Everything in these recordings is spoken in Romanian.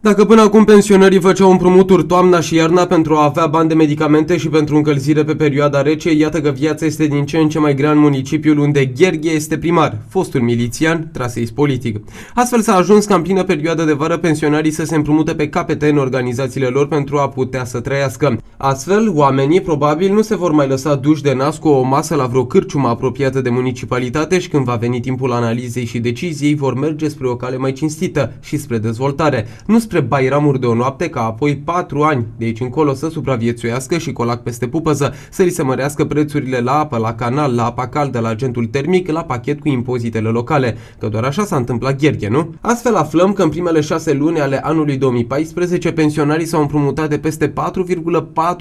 Dacă până acum pensionarii făceau împrumuturi toamna și iarna pentru a avea bani de medicamente și pentru încălzire pe perioada rece, iată că viața este din ce în ce mai grea în municipiul unde Gherghe este primar, fostul milițian, traseist politic. Astfel s-a ajuns ca în plină perioadă de vară pensionarii să se împrumute pe capete în organizațiile lor pentru a putea să trăiască. Astfel, oamenii probabil nu se vor mai lăsa duși de nas cu o masă la vreo cârciumă apropiată de municipalitate și când va veni timpul analizei și deciziei vor merge spre o cale mai cinstită și spre dezvoltare, nu spre bairamuri de o noapte ca apoi 4 ani de aici încolo să supraviețuiască și colac peste pupăză, să li se mărească prețurile la apă, la canal, la apa caldă, la agentul termic, la pachet cu impozitele locale, că doar așa s-a întâmplat Gherghe, nu? Astfel aflăm că în primele 6 luni ale anului 2014 pensionarii s-au împrumutat de peste 4,4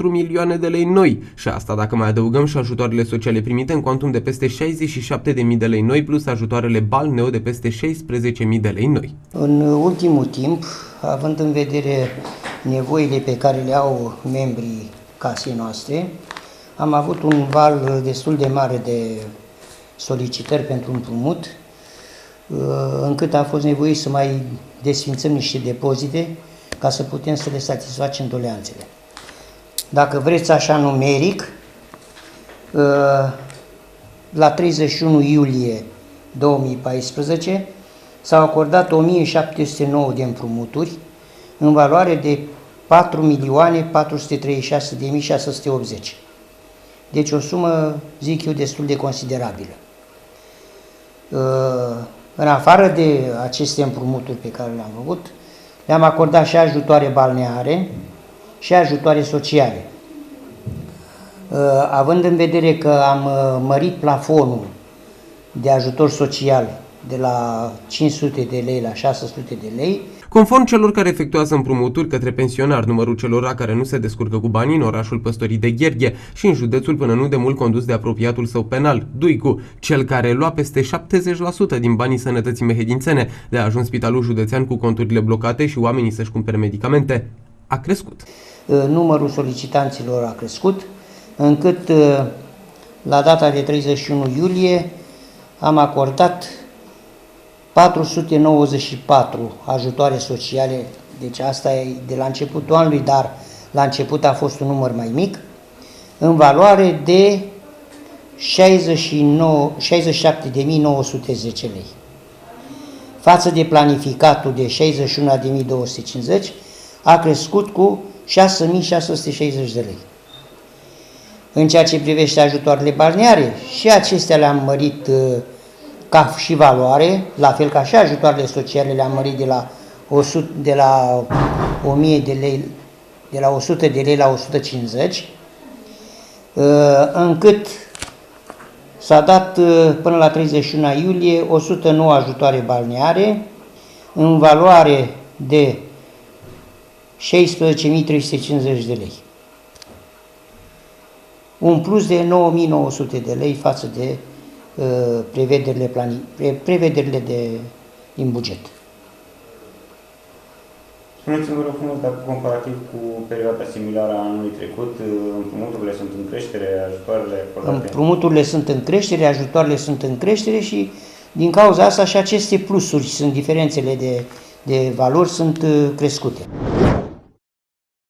milioane de lei noi și asta dacă mai adăugăm și ajutoarele sociale primite în cuantum de peste 67.000 de lei noi plus ajutoarele balneo de peste 16.000 de lei noi. În ultimul timp, având în vedere nevoile pe care le au membrii casei noastre, am avut un val destul de mare de solicitări pentru împrumut, încât a fost nevoie să mai desfințăm niște depozite ca să putem să le satisfacem doleanțele. Dacă vreți așa numeric, la 31 iulie 2014 s-au acordat 1709 de împrumuturi în valoare de 4.436.680. Deci o sumă, zic eu, destul de considerabilă. În afară de aceste împrumuturi pe care le-am făcut, le-am acordat și ajutoare balneare și ajutoare sociale. Având în vedere că am mărit plafonul de ajutor social de la 500 de lei la 600 de lei. Conform celor care efectuează împrumuturi către pensionari, numărul celor care nu se descurcă cu banii în orașul Păstorii de Gherghe și în județul până nu de mult condus de apropiatul său penal, Duicu, cel care lua peste 70% din banii sănătății mehedințene de a ajuns spitalul județean cu conturile blocate și oamenii să-și cumpere medicamente, a crescut. Numărul solicitanților a crescut, încât la data de 31 iulie am acordat 494 ajutoare sociale, deci asta e de la începutul anului, dar la început a fost un număr mai mic, în valoare de 67.910 lei. Față de planificatul de 61.250, a crescut cu 6.660 de lei. În ceea ce privește ajutoarele balneare, și acestea le-am mărit ca și valoare, la fel ca și ajutoarele sociale le-am mărit de la 1000 de lei, de la 100 de lei la 150, încât s-a dat până la 31 iulie 109 ajutoare balneare în valoare de 16.350 de lei. Un plus de 9.900 de lei față de prevederile din buget. Spuneți-mi, vă rog frumos, dacă comparativ cu perioada similară a anului trecut, împrumuturile sunt în creștere, ajutoarele acordate? Împrumuturile sunt în creștere, ajutoarele sunt în creștere și din cauza asta și aceste plusuri, sunt diferențele de valori, sunt crescute.